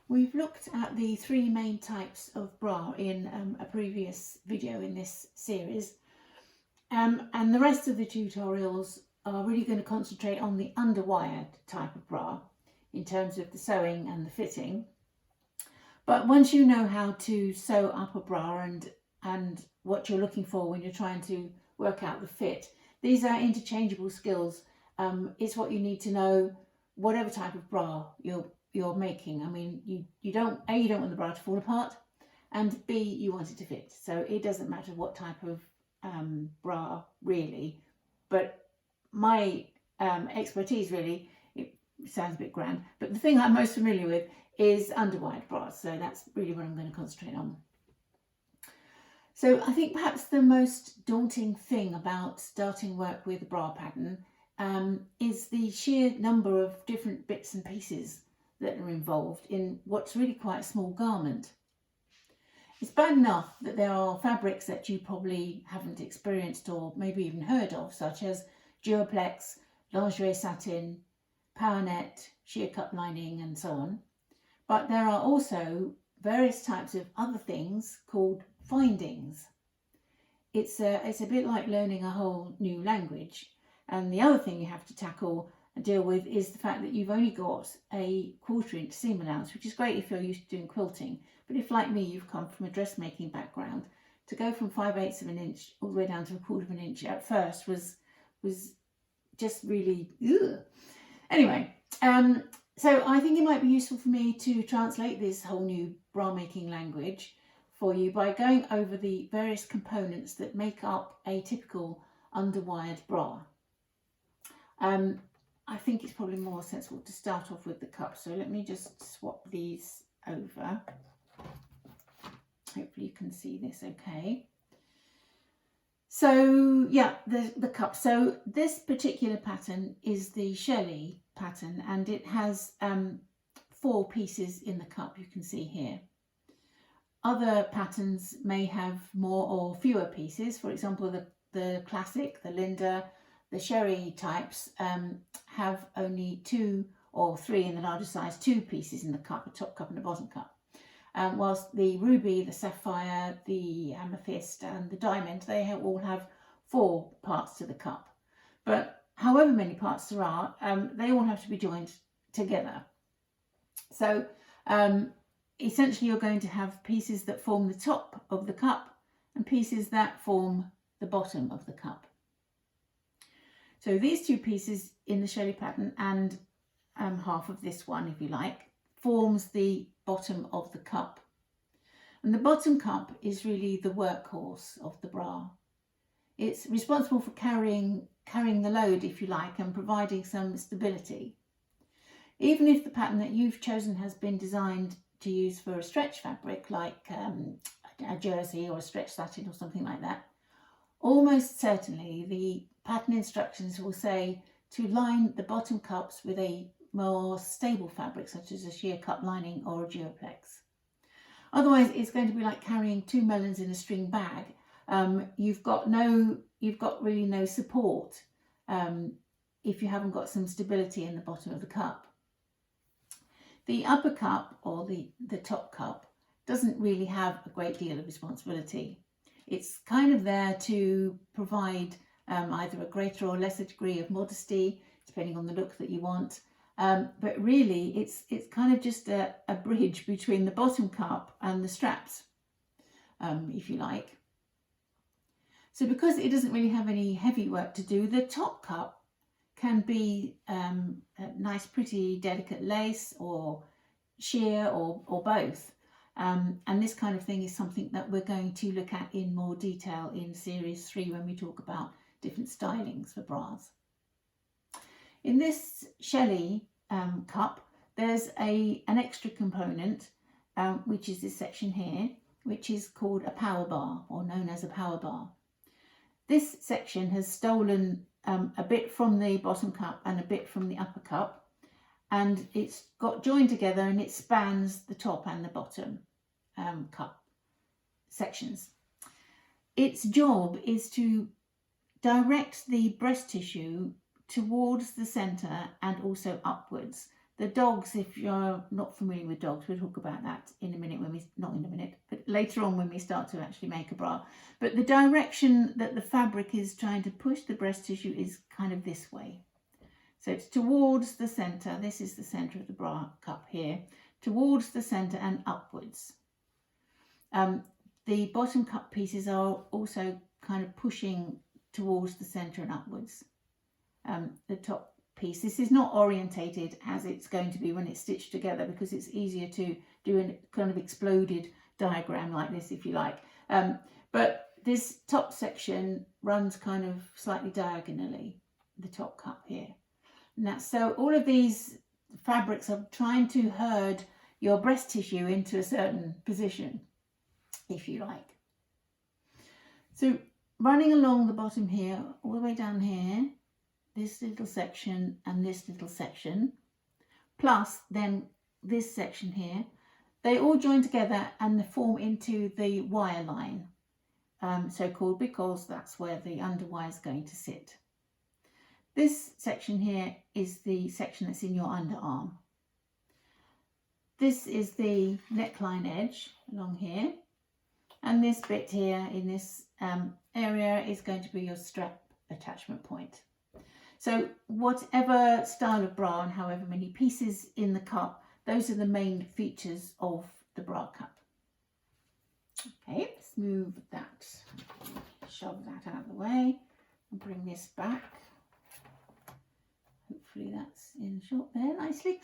We've looked at the three main types of bra in a previous video in this series, and the rest of the tutorials are really going to concentrate on the underwired type of bra in terms of the sewing and the fitting. But once you know how to sew up a bra and what you're looking for when you're trying to work out the fit, these are interchangeable skills. It's what you need to know whatever type of bra you're making. I mean, you don't want the bra to fall apart, and B, you want it to fit. So it doesn't matter what type of bra really, but my expertise really, it sounds a bit grand, but the thing I'm most familiar with is underwired bras, so that's really what I'm going to concentrate on. So I think perhaps the most daunting thing about starting work with a bra pattern is the sheer number of different bits and pieces that are involved in what's really quite a small garment. It's bad enough that there are fabrics that you probably haven't experienced or maybe even heard of, such as duoplex, lingerie satin, power net, sheer cut lining and so on. But there are also various types of other things called findings. It's a bit like learning a whole new language. And the other thing you have to tackle and deal with is the fact that you've only got a 1/4 inch seam allowance, which is great if you're used to doing quilting. But if, like me, you've come from a dressmaking background, to go from 5/8 of an inch all the way down to 1/4 of an inch at first was just really, ugh. Anyway, so I think it might be useful for me to translate this whole new bra making language for you by going over the various components that make up a typical underwired bra. I think it's probably more sensible to start off with the cup. So let me just swap these over. Hopefully you can see this okay. So yeah, the cup. So this particular pattern is the Shelley pattern, and it has 4 pieces in the cup, you can see here. Other patterns may have more or fewer pieces. For example, the classic, the Linda, the Sherry types have only 2 or 3 in the larger size, 2 pieces in the cup, a top cup and a bottom cup. Whilst the ruby, the sapphire, the amethyst and the diamond, they all have 4 parts to the cup. But however many parts there are, they all have to be joined together. So essentially you're going to have pieces that form the top of the cup and pieces that form the bottom of the cup. So these 2 pieces in the Shelley pattern and half of this one, if you like, forms the bottom of the cup. And the bottom cup is really the workhorse of the bra. It's responsible for carrying the load, if you like, and providing some stability. Even if the pattern that you've chosen has been designed to use for a stretch fabric, like a jersey or a stretch satin or something like that, almost certainly the pattern instructions will say to line the bottom cups with a more stable fabric, such as a sheer cut lining or a duoplex. Otherwise, it's going to be like carrying 2 melons in a string bag. You've got really no support if you haven't got some stability in the bottom of the cup. The upper cup, or the top cup, doesn't really have a great deal of responsibility. It's kind of there to provide either a greater or lesser degree of modesty, depending on the look that you want. But really, it's kind of just a bridge between the bottom cup and the straps, if you like. So because it doesn't really have any heavy work to do, the top cup can be a nice, pretty, delicate lace or sheer or both. And this kind of thing is something that we're going to look at in more detail in series 3 when we talk about different stylings for bras. In this Shelley cup, there's an extra component, which is this section here, which is called a power bar, or known as a power bar. This section has stolen a bit from the bottom cup and a bit from the upper cup, and it's got joined together and it spans the top and the bottom cup sections. Its job is to direct the breast tissue towards the centre and also upwards The dogs, if you're not familiar with dogs, we'll talk about that in a minute not in a minute, but later on when we start to actually make a bra. But the direction that the fabric is trying to push the breast tissue is kind of this way. So it's towards the centre. This is the centre of the bra cup here. Towards the centre and upwards. The bottom cup pieces are also kind of pushing towards the centre and upwards. The top piece, this is not orientated as it's going to be when it's stitched together, because it's easier to do a kind of exploded diagram like this, if you like. But this top section runs kind of slightly diagonally, the top cup here. And that's so all of these fabrics are trying to herd your breast tissue into a certain position, if you like. So running along the bottom here, all the way down here, this little section and this little section, plus then this section here, they all join together and they form into the wire line, so called because that's where the underwire is going to sit. This section here is the section that's in your underarm. This is the neckline edge along here, and this bit here in this area is going to be your strap attachment point. So whatever style of bra and however many pieces in the cup, those are the main features of the bra cup. Okay, let's move that, shove that out of the way and bring this back. Hopefully that's in shot there nicely.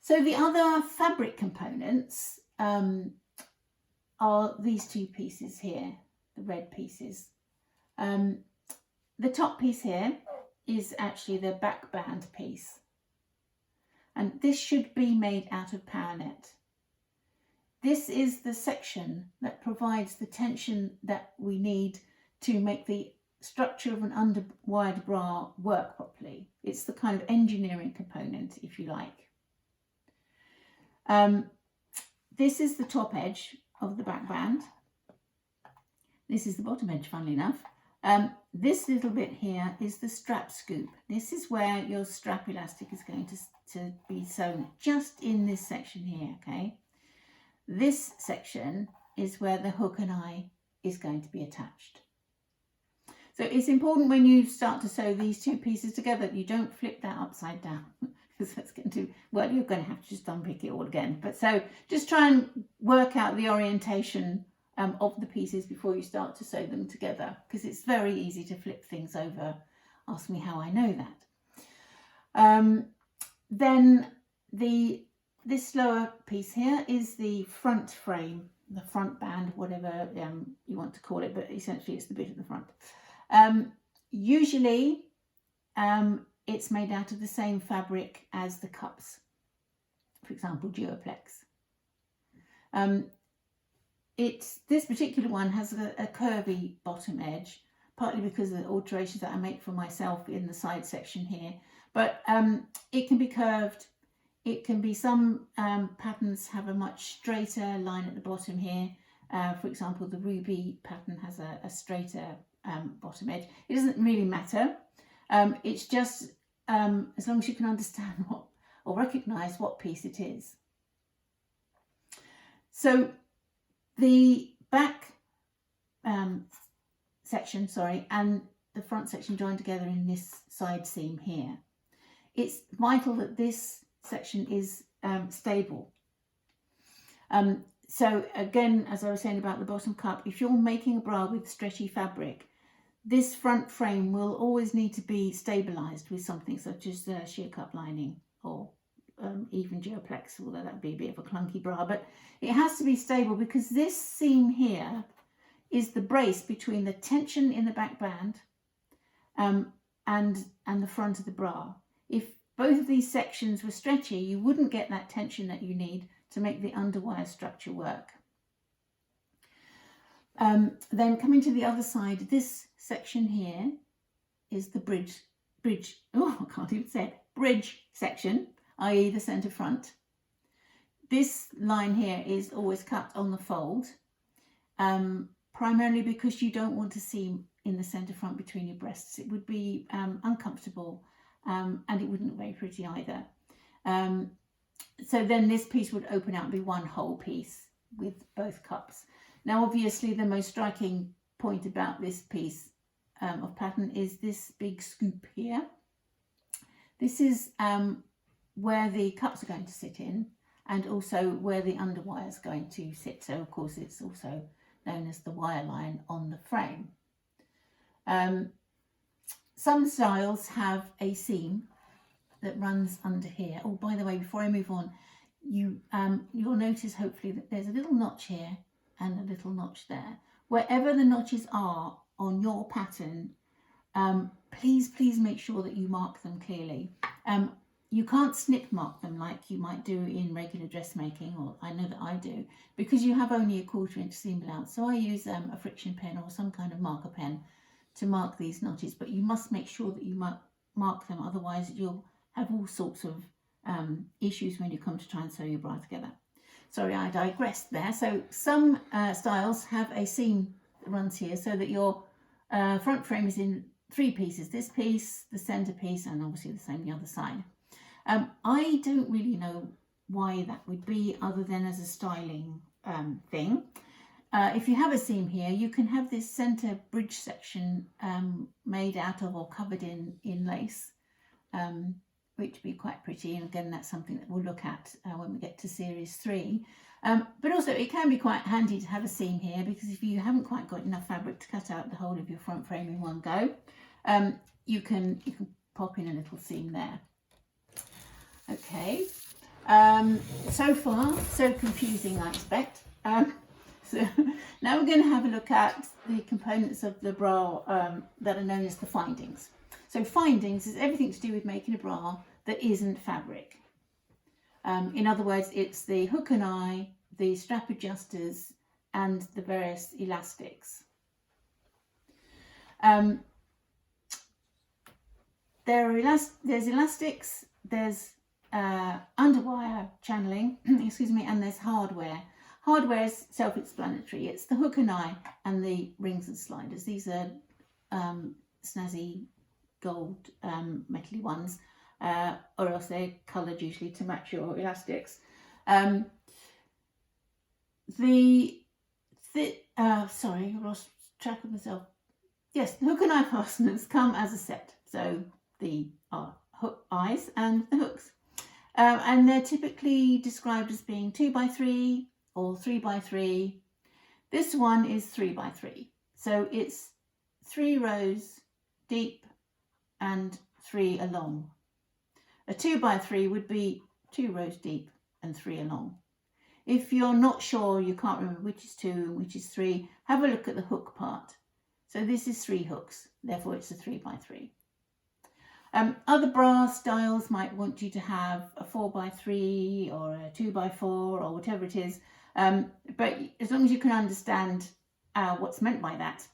So the other fabric components are these two pieces here, the red pieces. The top piece here is actually the back band piece, and this should be made out of power net. This is the section that provides the tension that we need to make the structure of an underwired bra work properly. It's the kind of engineering component, if you like. This is the top edge of the back band. This is the bottom edge, funnily enough. This little bit here is the strap scoop. This is where your strap elastic is going to be sewn, just in this section here, okay? This section is where the hook and eye is going to be attached. So it's important when you start to sew these two pieces together that you don't flip that upside down, because that's going to, well, you're going to have to just unpick it all again. But so just try and work out the orientation of the pieces before you start to sew them together, because it's very easy to flip things over. Ask me how I know that. Then this lower piece here is the front frame, the front band, whatever you want to call it, but essentially it's the bit at the front. Usually it's made out of the same fabric as the cups, for example Duoplex. This particular one has a curvy bottom edge, partly because of the alterations that I make for myself in the side section here, but it can be curved. It can be, some patterns have a much straighter line at the bottom here. For example, the ruby pattern has a straighter bottom edge. It doesn't really matter. It's just as long as you can understand what, or recognise what piece it is. So the back section, and the front section join together in this side seam here. It's vital that this section is stable. So again, as I was saying about the bottom cup, if you're making a bra with stretchy fabric, this front frame will always need to be stabilised with something such as sheer cup lining, or even Duoplex, although that would be a bit of a clunky bra, but it has to be stable, because this seam here is the brace between the tension in the back band and the front of the bra. If both of these sections were stretchy, you wouldn't get that tension that you need to make the underwire structure work. Then coming to the other side, this section here is the bridge, oh, I can't even say it, bridge section, i.e. the centre front. This line here is always cut on the fold, primarily because you don't want a seam in the centre front between your breasts. It would be uncomfortable, and it wouldn't look very pretty either. So then this piece would open out and be one whole piece with both cups. Now obviously the most striking point about this piece of pattern is this big scoop here. This is where the cups are going to sit in, and also where the underwire is going to sit. So of course it's also known as the wire line on the frame. Some styles have a seam that runs under here. Oh, by the way, before I move on, you'll notice hopefully that there's a little notch here and a little notch there. Wherever the notches are on your pattern, please make sure that you mark them clearly. You can't snip mark them like you might do in regular dressmaking, or I know that I do, because you have only a 1/4 inch seam allowance. So I use a friction pen or some kind of marker pen to mark these notches, but you must make sure that you mark them, otherwise you'll have all sorts of issues when you come to try and sew your bra together. Sorry, I digressed there. So some styles have a seam that runs here, so that your front frame is in 3 pieces. This piece, the centre piece, and obviously the same the other side. I don't really know why that would be, other than as a styling thing. If you have a seam here, you can have this centre bridge section made out of or covered in lace, which would be quite pretty. And again, that's something that we'll look at when we get to series 3. But also it can be quite handy to have a seam here, because if you haven't quite got enough fabric to cut out the whole of your front frame in one go, you can pop in a little seam there. Okay, so far so confusing, I expect. So now we're going to have a look at the components of the bra that are known as the findings. So findings is everything to do with making a bra that isn't fabric. In other words, it's the hook and eye, the strap adjusters, and the various elastics. There's elastics, there's underwire channeling, excuse me, and there's hardware. Hardware is self-explanatory. It's the hook and eye and the rings and sliders. These are snazzy gold metally ones, or else they're coloured usually to match your elastics. Sorry, I lost track of myself. Yes, the hook and eye fasteners come as a set. So the hook eyes and the hooks. And they're typically described as being 2x3 or 3x3. This one is 3x3. So it's 3 rows deep and 3 along. A 2x3 would be 2 rows deep and 3 along. If you're not sure, you can't remember which is 2 and which is 3, have a look at the hook part. So this is 3 hooks, therefore it's a 3x3. Other bra styles might want you to have a 4x3 or a 2x4 or whatever it is. But as long as you can understand what's meant by that,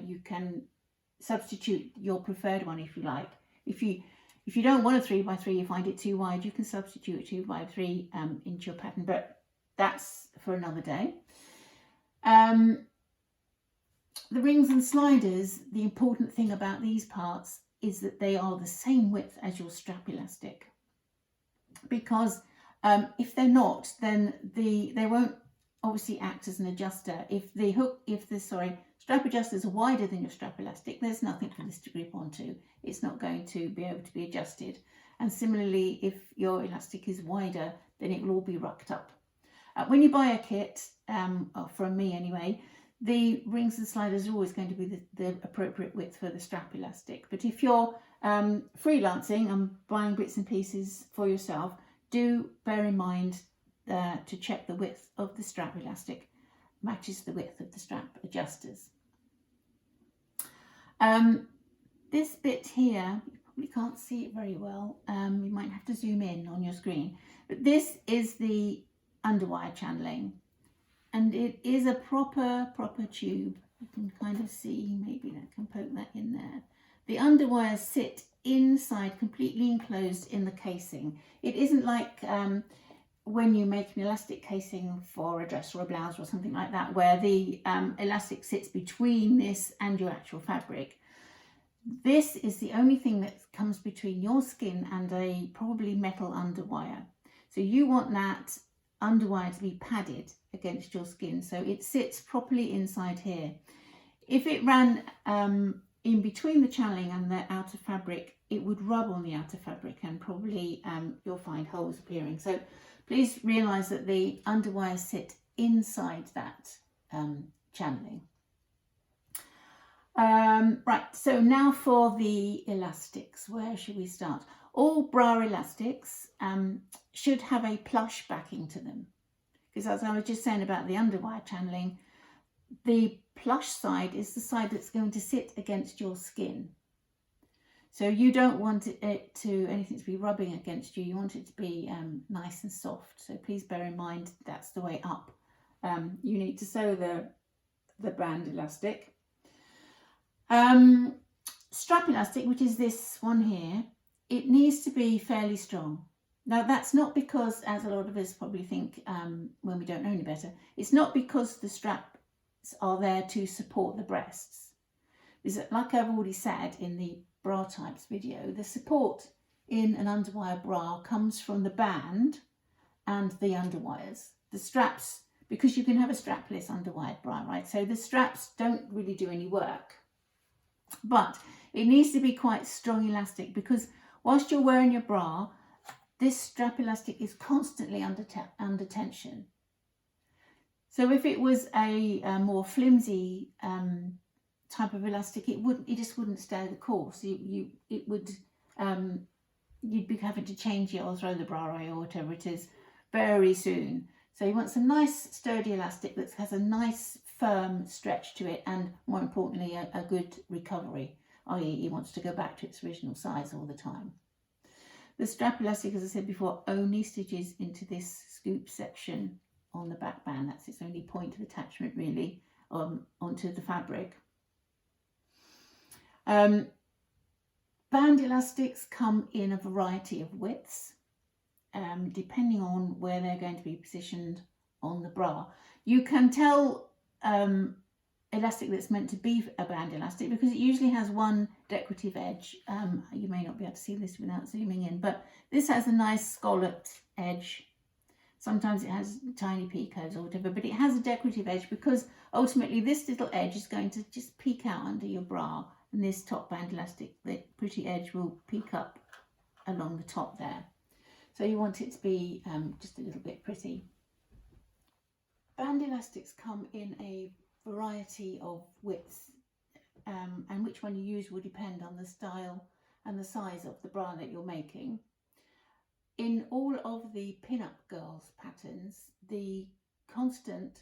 you can substitute your preferred one if you like. If you don't want a 3x3, you find it too wide, you can substitute a 2x3 into your pattern, but that's for another day. The rings and sliders, the important thing about these parts is that they are the same width as your strap elastic, because if they're not, then they won't obviously act as an adjuster. If the strap adjusters are wider than your strap elastic, there's nothing for this to grip onto. It's not going to be able to be adjusted. And similarly, if your elastic is wider, then it will all be rucked up. When you buy a kit, from me anyway, the rings and sliders are always going to be the appropriate width for the strap elastic. But if you're freelancing and buying bits and pieces for yourself, do bear in mind to check the width of the strap elastic matches the width of the strap adjusters. This bit here, you probably can't see it very well. You might have to zoom in on your screen. But this is the underwire channeling. And it is a proper tube. You can kind of see, maybe I can poke that in there. The underwires sit inside, completely enclosed in the casing. It isn't like when you make an elastic casing for a dress or a blouse or something like that, where the elastic sits between this and your actual fabric. This is the only thing that comes between your skin and a probably metal underwire. So you want that underwire to be padded against your skin so it sits properly inside here. If it ran in between the channeling and the outer fabric, it would rub on the outer fabric and probably you'll find holes appearing. So please realise that the underwires sit inside that channeling. Right, so now for the elastics. Where should we start? All bra elastics should have a plush backing to them, because as I was just saying about the underwire channeling, the plush side is the side that's going to sit against your skin. So you don't want anything to be rubbing against you. You want it to be nice and soft. So please bear in mind that's the way up. You need to sew the band elastic. Strap elastic, which is this one here, it needs to be fairly strong. Now that's not because, as a lot of us probably think when we don't know any better, it's not because the straps are there to support the breasts. Because like I've already said in the bra types video, the support in an underwire bra comes from the band and the underwires. The straps, because you can have a strapless underwired bra, right? So the straps don't really do any work. But it needs to be quite strong elastic, because whilst you're wearing your bra, this strap elastic is constantly under tension. So if it was a more flimsy type of elastic, it just wouldn't stay the course. You'd be having to change it or throw the bra away or whatever it is very soon. So you want some nice sturdy elastic that has a nice firm stretch to it, and more importantly a good recovery, i.e. it wants to go back to its original size all the time. The strap elastic, as I said before, only stitches into this scoop section on the back band. That's its only point of attachment really onto the fabric. Band elastics come in a variety of widths depending on where they're going to be positioned on the bra. You can tell elastic that's meant to be a band elastic because it usually has one decorative edge. You may not be able to see this without zooming in, but this has a nice scalloped edge. Sometimes it has tiny picots or whatever, but it has a decorative edge because ultimately this little edge is going to just peek out under your bra, and this top band elastic, the pretty edge, will peek up along the top there. So you want it to be just a little bit pretty. Band elastics come in a variety of widths, and which one you use will depend on the style and the size of the bra that you're making. In all of the pin-up girls patterns, the constant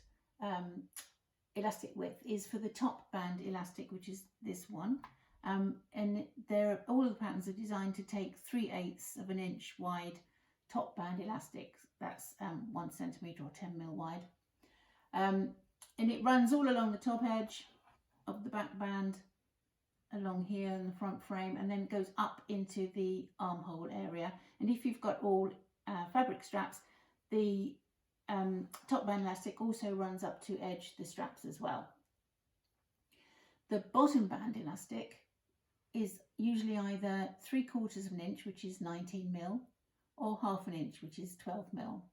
elastic width is for the top band elastic, which is this one, and all of the patterns are designed to take 3/8 of an inch wide top band elastic. That's 1 centimetre or 10 mil wide. And it runs all along the top edge of the back band, along here in the front frame, and then goes up into the armhole area. And if you've got all fabric straps, the top band elastic also runs up to edge the straps as well. The bottom band elastic is usually either 3/4 of an inch, which is 19 mil, or 1/2 inch, which is 12 mil.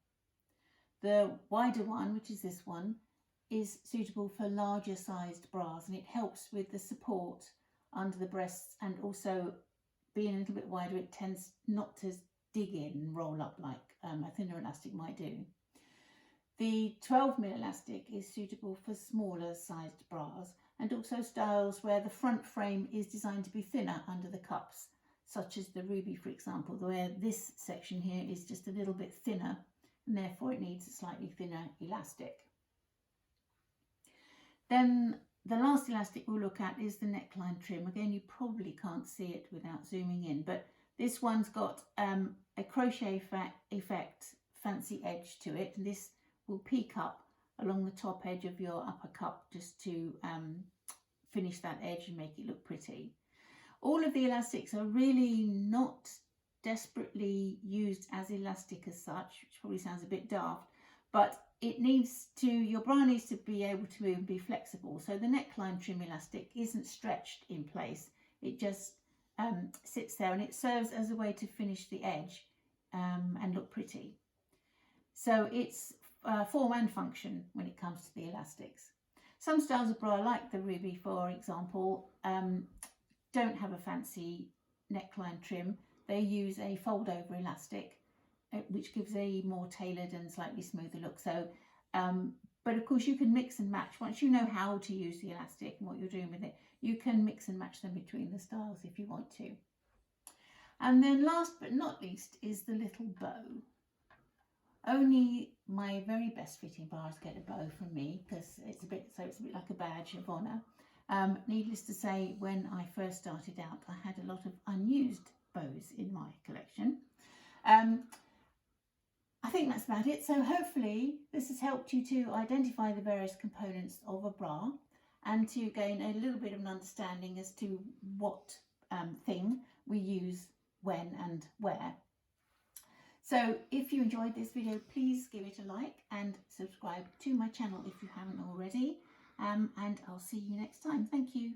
The wider one, which is this one, is suitable for larger sized bras, and it helps with the support under the breasts, and also being a little bit wider, it tends not to dig in and roll up like a thinner elastic might do. The 12 mil elastic is suitable for smaller sized bras, and also styles where the front frame is designed to be thinner under the cups, such as the Ruby, for example, where this section here is just a little bit thinner, and therefore it needs a slightly thinner elastic. Then the last elastic we'll look at is the neckline trim. Again, you probably can't see it without zooming in, but this one's got a crochet effect fancy edge to it, and this will peek up along the top edge of your upper cup just to finish that edge and make it look pretty. All of the elastics are really not desperately used as elastic as such, which probably sounds a bit daft, but your bra needs to be able to move and be flexible. So the neckline trim elastic isn't stretched in place. It just sits there, and it serves as a way to finish the edge and look pretty. So it's form and function when it comes to the elastics. Some styles of bra, like the Ruby for example, don't have a fancy neckline trim. They use a fold over elastic, which gives a more tailored and slightly smoother look. So but of course you can mix and match. Once you know how to use the elastic and what you're doing with it, you can mix and match them between the styles if you want to. And then last but not least is the little bow. Only my very best fitting bras get a bow from me, because it's a bit like a badge of honour. Needless to say, when I first started out, I had a lot of unused bows in my collection. I think that's about it. So hopefully this has helped you to identify the various components of a bra and to gain a little bit of an understanding as to what thing we use when and where. So if you enjoyed this video, please give it a like and subscribe to my channel if you haven't already. And I'll see you next time. Thank you.